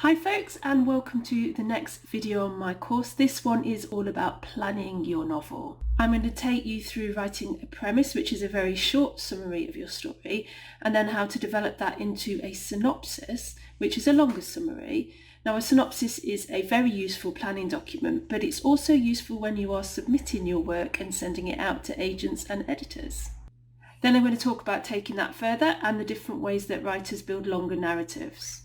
Hi folks, and welcome to the next video on my course. This one is all about planning your novel. I'm going to take you through writing a premise, which is a very short summary of your story, and then how to develop that into a synopsis, which is a longer summary. Now, a synopsis is a very useful planning document, but it's also useful when you are submitting your work and sending it out to agents and editors. Then I'm going to talk about taking that further and the different ways that writers build longer narratives.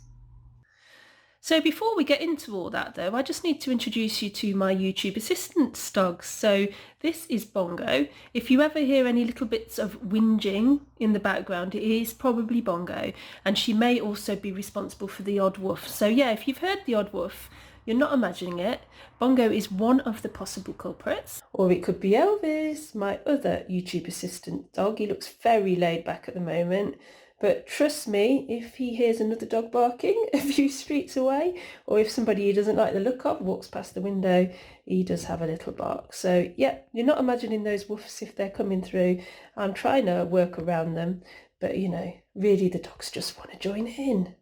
So before we get into all that though, I just need to introduce you to my YouTube assistant dogs. So this is Bongo. If you ever hear any little bits of whinging in the background, it is probably Bongo, and she may also be responsible for the odd woof. So yeah, if you've heard the odd woof, you're not imagining it. Bongo is one of the possible culprits. Or it could be Elvis, my other YouTube assistant dog. He looks very laid back at the moment. But trust me, if he hears another dog barking a few streets away, or if somebody he doesn't like the look of walks past the window, he does have a little bark. So yeah, you're not imagining those woofs if they're coming through. I'm trying to work around them, but you know, really the dogs just want to join in.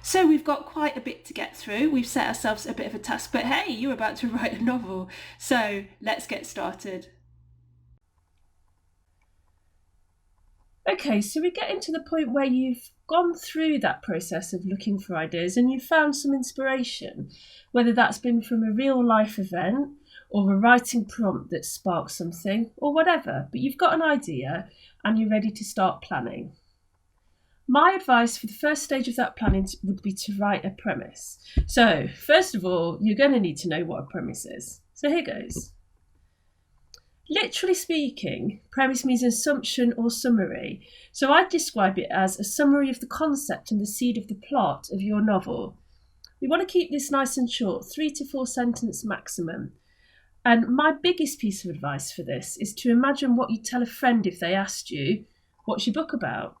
So we've got quite a bit to get through. We've set ourselves a bit of a task, but hey, you're about to write a novel. So let's get started. Okay, so we're getting to the point where you've gone through that process of looking for ideas and you've found some inspiration, whether that's been from a real life event or a writing prompt that sparked something or whatever, but you've got an idea and you're ready to start planning. My advice for the first stage of that planning would be to write a premise. So first of all, you're going to need to know what a premise is. So here goes. Literally speaking, premise means assumption or summary. So I'd describe it as a summary of the concept and the seed of the plot of your novel. We want to keep this nice and short, 3 to 4 sentence maximum. And my biggest piece of advice for this is to imagine what you'd tell a friend if they asked you, what's your book about?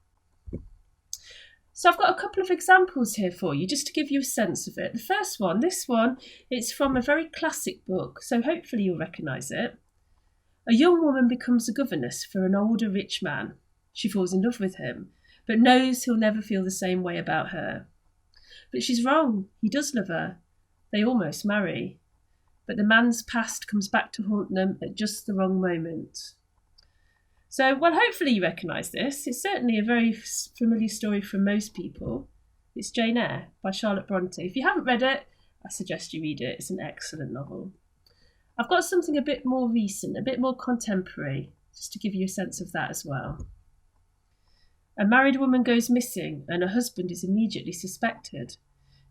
So I've got a couple of examples here for you, just to give you a sense of it. The first one, this one, it's from a very classic book, so hopefully you'll recognise it. A young woman becomes a governess for an older rich man. She falls in love with him, but knows he'll never feel the same way about her. But she's wrong. He does love her. They almost marry. But the man's past comes back to haunt them at just the wrong moment. So, well, hopefully you recognise this. It's certainly a very familiar story for most people. It's Jane Eyre by Charlotte Bronte. If you haven't read it, I suggest you read it. It's an excellent novel. I've got something a bit more recent, a bit more contemporary, just to give you a sense of that as well. A married woman goes missing and her husband is immediately suspected.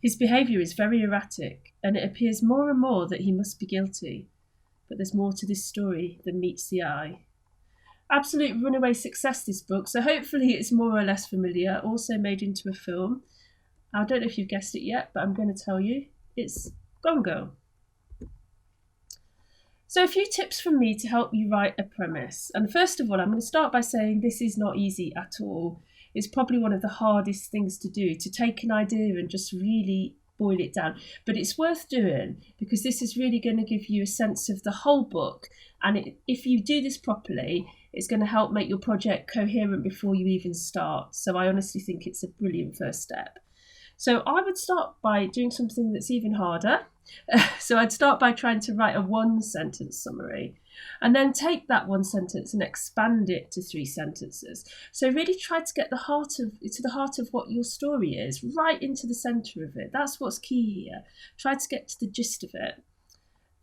His behaviour is very erratic and it appears more and more that he must be guilty. But there's more to this story than meets the eye. Absolute runaway success, this book, so hopefully it's more or less familiar, also made into a film. I don't know if you've guessed it yet, but I'm going to tell you. It's Bongo. So a few tips from me to help you write a premise. And first of all, I'm going to start by saying this is not easy at all. It's probably one of the hardest things to do, to take an idea and just really boil it down. But it's worth doing because this is really going to give you a sense of the whole book. And if you do this properly, it's going to help make your project coherent before you even start. So I honestly think it's a brilliant first step. So I would start by doing something that's even harder. So I'd start by trying to write a 1-sentence summary and then take that 1 sentence and expand it to 3 sentences. So really try to get to the heart of what your story is, right into the centre of it. That's what's key here. Try to get to the gist of it.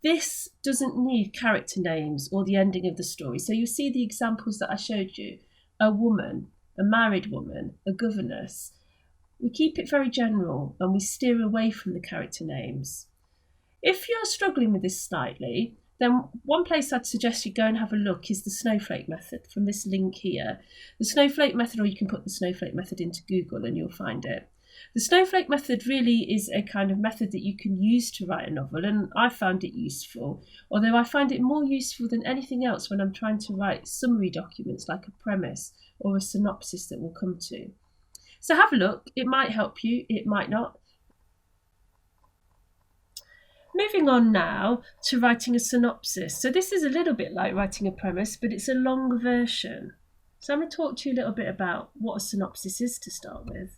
This doesn't need character names or the ending of the story. So you see the examples that I showed you. A woman, a married woman, a governess. We keep it very general and we steer away from the character names. If you're struggling with this slightly, then one place I'd suggest you go and have a look is the Snowflake Method from this link here. The Snowflake Method, or you can put the Snowflake Method into Google and you'll find it. The Snowflake Method really is a kind of method that you can use to write a novel, and I found it useful, although I find it more useful than anything else when I'm trying to write summary documents like a premise or a synopsis that we'll come to. So have a look. It might help you, it might not. Moving on now to writing a synopsis. So this is a little bit like writing a premise, but it's a long version. So I'm going to talk to you a little bit about what a synopsis is to start with.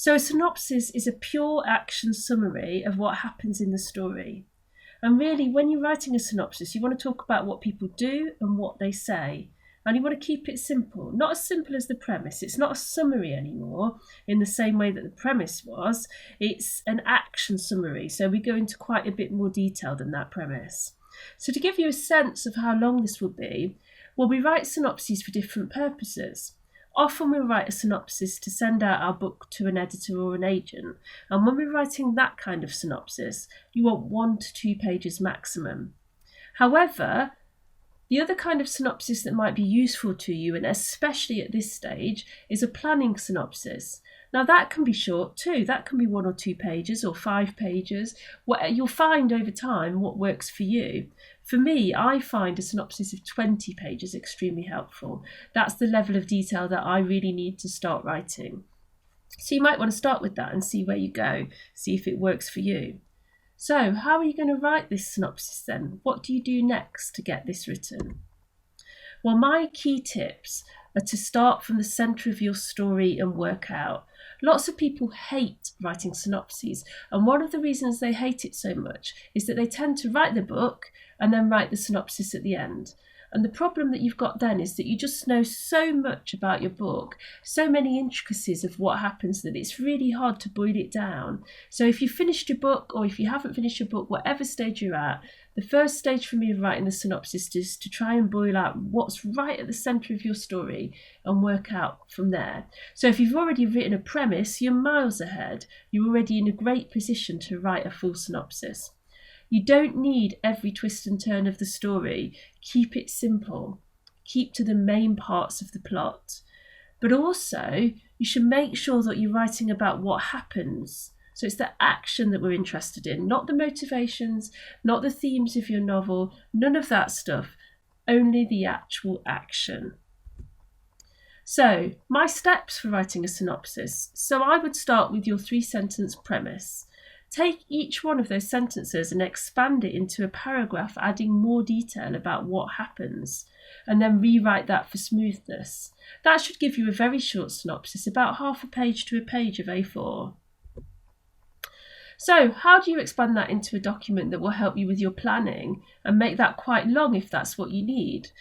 So a synopsis is a pure action summary of what happens in the story. And really, when you're writing a synopsis, you want to talk about what people do and what they say. And you want to keep it simple, not as simple as the premise. It's not a summary anymore in the same way that the premise was. It's an action summary. So we go into quite a bit more detail than that premise. So to give you a sense of how long this will be, well, we write synopses for different purposes. Often we'll write a synopsis to send out our book to an editor or an agent. And when we're writing that kind of synopsis, you want 1 to 2 pages maximum. However, the other kind of synopsis that might be useful to you, and especially at this stage, is a planning synopsis. Now that can be short too. That can be 1 or 2 pages or 5 pages. You'll find over time what works for you. For me, I find a synopsis of 20 pages extremely helpful. That's the level of detail that I really need to start writing. So you might want to start with that and see where you go, see if it works for you. So how are you going to write this synopsis then? What do you do next to get this written? Well, my key tips are to start from the centre of your story and work out. Lots of people hate writing synopses, and one of the reasons they hate it so much is that they tend to write the book and then write the synopsis at the end. And the problem that you've got then is that you just know so much about your book, so many intricacies of what happens, that it's really hard to boil it down. So if you've finished your book, or if you haven't finished your book, whatever stage you're at, the first stage for me of writing the synopsis is to try and boil out what's right at the centre of your story and work out from there. So if you've already written a premise, you're miles ahead. You're already in a great position to write a full synopsis. You don't need every twist and turn of the story. Keep it simple. Keep to the main parts of the plot. But also, you should make sure that you're writing about what happens. So it's the action that we're interested in, not the motivations, not the themes of your novel, none of that stuff, only the actual action. So, my steps for writing a synopsis. So I would start with your 3-sentence premise. Take each one of those sentences and expand it into a paragraph, adding more detail about what happens, and then rewrite that for smoothness. That should give you a very short synopsis, about half a page to a page of A4. So how do you expand that into a document that will help you with your planning and make that quite long if that's what you need?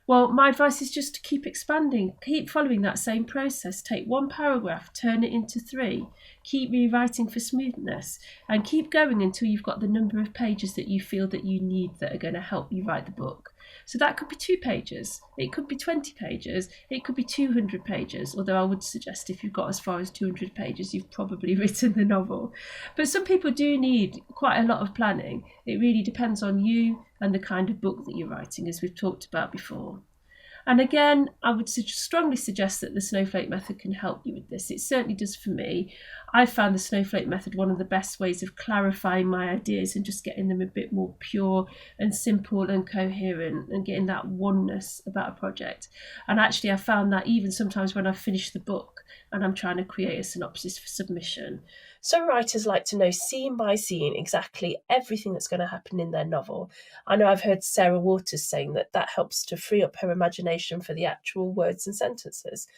Well, my advice is just to keep expanding, keep following that same process. Take 1 paragraph, turn it into 3, keep rewriting for smoothness, and keep going until you've got the number of pages that you feel that you need that are going to help you write the book. So that could be 2 pages, it could be 20 pages, it could be 200 pages, although I would suggest if you've got as far as 200 pages, you've probably written the novel. But some people do need quite a lot of planning. It really depends on you and the kind of book that you're writing, as we've talked about before. And again, I would strongly suggest that the Snowflake Method can help you with this. It certainly does for me. I found the Snowflake Method one of the best ways of clarifying my ideas and just getting them a bit more pure and simple and coherent and getting that oneness about a project. And actually, I found that even sometimes when I've finished the book and I'm trying to create a synopsis for submission, some writers like to know scene by scene exactly everything that's going to happen in their novel. I know I've heard Sarah Waters saying that that helps to free up her imagination for the actual words and sentences.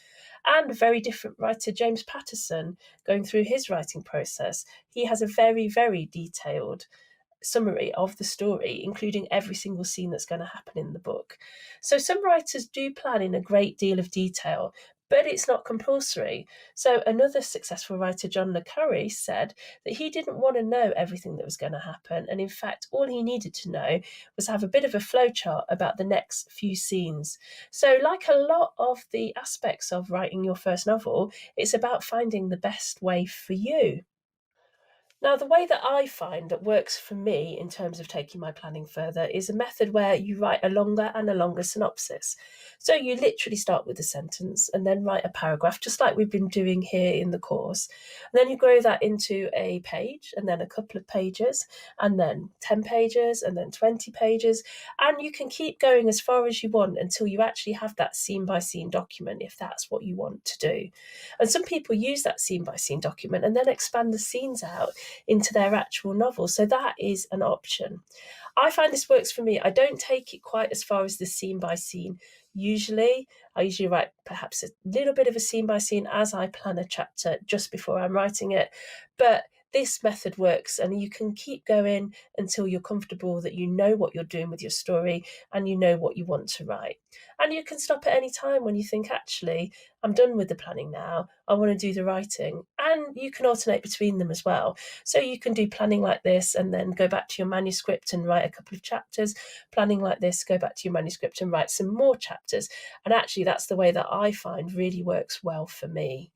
And a very different writer, James Patterson, going through his writing process, he has a very, very detailed summary of the story, including every single scene that's going to happen in the book. So some writers do plan in a great deal of detail, but it's not compulsory. So another successful writer, John Le Carre, said that he didn't want to know everything that was going to happen, and in fact all he needed to know was have a bit of a flowchart about the next few scenes. So like a lot of the aspects of writing your first novel, it's about finding the best way for you. Now, the way that I find that works for me in terms of taking my planning further is a method where you write a longer and a longer synopsis. So you literally start with a sentence and then write a paragraph, just like we've been doing here in the course. And then you grow that into a page and then a couple of pages and then 10 pages and then 20 pages. And you can keep going as far as you want until you actually have that scene by scene document, if that's what you want to do. And some people use that scene by scene document and then expand the scenes out into their actual novel. So that is an option. I find this works for me. I don't take it quite as far as the scene by scene. Usually, I usually write perhaps a little bit of a scene by scene as I plan a chapter just before I'm writing it. But this method works, and you can keep going until you're comfortable that you know what you're doing with your story and you know what you want to write. And you can stop at any time when you think, actually, I'm done with the planning now, I want to do the writing. And you can alternate between them as well. So you can do planning like this and then go back to your manuscript and write a couple of chapters, planning like this, go back to your manuscript and write some more chapters. And actually, that's the way that I find really works well for me.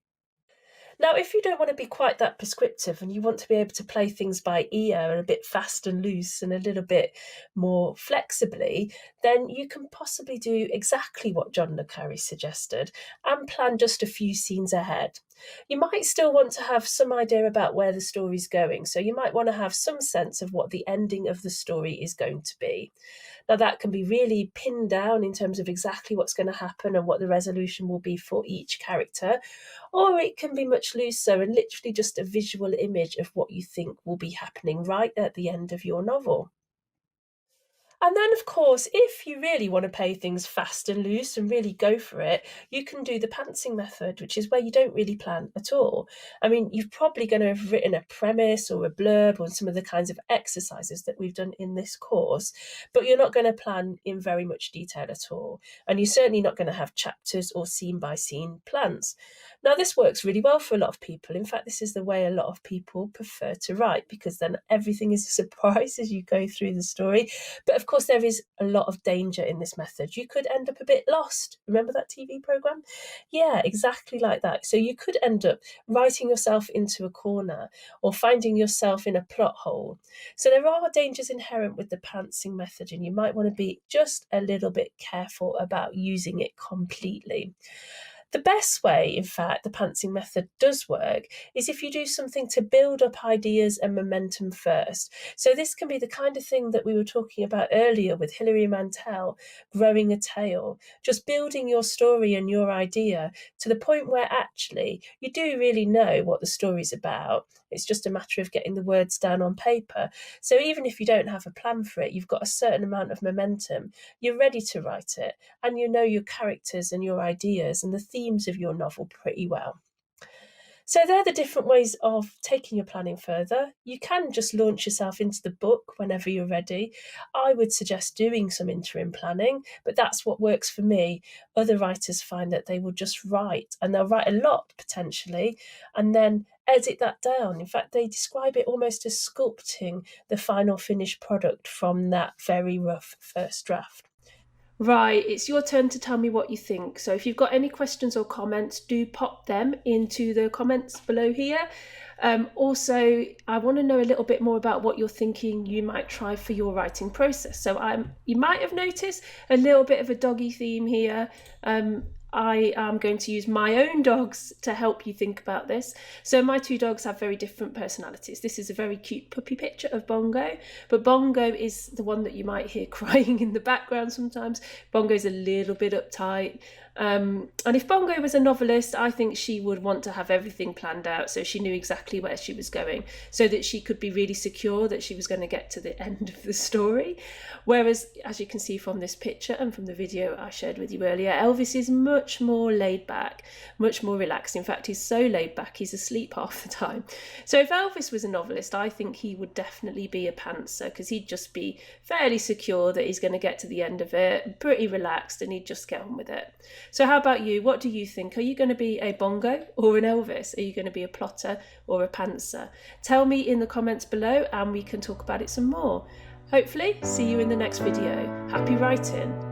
Now, if you don't want to be quite that prescriptive and you want to be able to play things by ear and a bit fast and loose and a little bit more flexibly, then you can possibly do exactly what John le Carré suggested and plan just a few scenes ahead. You might still want to have some idea about where the story's going, so you might want to have some sense of what the ending of the story is going to be. Now, that can be really pinned down in terms of exactly what's going to happen and what the resolution will be for each character, or it can be much looser and literally just a visual image of what you think will be happening right at the end of your novel. And then, of course, if you really want to play things fast and loose and really go for it, you can do the pantsing method, which is where you don't really plan at all. I mean, you're probably going to have written a premise or a blurb or some of the kinds of exercises that we've done in this course, but you're not going to plan in very much detail at all. And you're certainly not going to have chapters or scene by scene plans. Now, this works really well for a lot of people. In fact, this is the way a lot of people prefer to write, because then everything is a surprise as you go through the story. But of course, there is a lot of danger in this method. You could end up a bit lost. Remember that TV program? Yeah, exactly like that. So you could end up writing yourself into a corner or finding yourself in a plot hole. So there are dangers inherent with the pantsing method, and you might want to be just a little bit careful about using it completely. The best way, in fact, the pantsing method does work is if you do something to build up ideas and momentum first. So this can be the kind of thing that we were talking about earlier with Hilary Mantel, growing a tale, just building your story and your idea to the point where actually you do really know what the story's about. It's just a matter of getting the words down on paper. So even if you don't have a plan for it, you've got a certain amount of momentum, you're ready to write it, and you know your characters and your ideas and the themes of your novel pretty well. So they're the different ways of taking your planning further. You can just launch yourself into the book whenever you're ready. I would suggest doing some interim planning, but that's what works for me. Other writers find that they will just write, and they'll write a lot potentially, and then edit that down. In fact, they describe it almost as sculpting the final finished product from that very rough first draft. Right, it's your turn to tell me what you think. So if you've got any questions or comments, do pop them into the comments below here. Also, I want to know a little bit more about what you're thinking you might try for your writing process. So you might have noticed a little bit of a doggy theme here. I am going to use my own dogs to help you think about this. So my two dogs have very different personalities. This is a very cute puppy picture of Bongo, but Bongo is the one that you might hear crying in the background sometimes. Bongo's a little bit uptight. And if Bongo was a novelist, I think she would want to have everything planned out so she knew exactly where she was going, so that she could be really secure that she was going to get to the end of the story. Whereas, as you can see from this picture and from the video I shared with you earlier, Elvis is much more laid back, much more relaxed. In fact, he's so laid back, he's asleep half the time. So if Elvis was a novelist, I think he would definitely be a pantser, because he'd just be fairly secure that he's going to get to the end of it, pretty relaxed, and he'd just get on with it. So how about you? What do you think? Are you going to be a Bongo or an Elvis? Are you going to be a plotter or a pantser? Tell me in the comments below and we can talk about it some more. Hopefully, see you in the next video. Happy writing!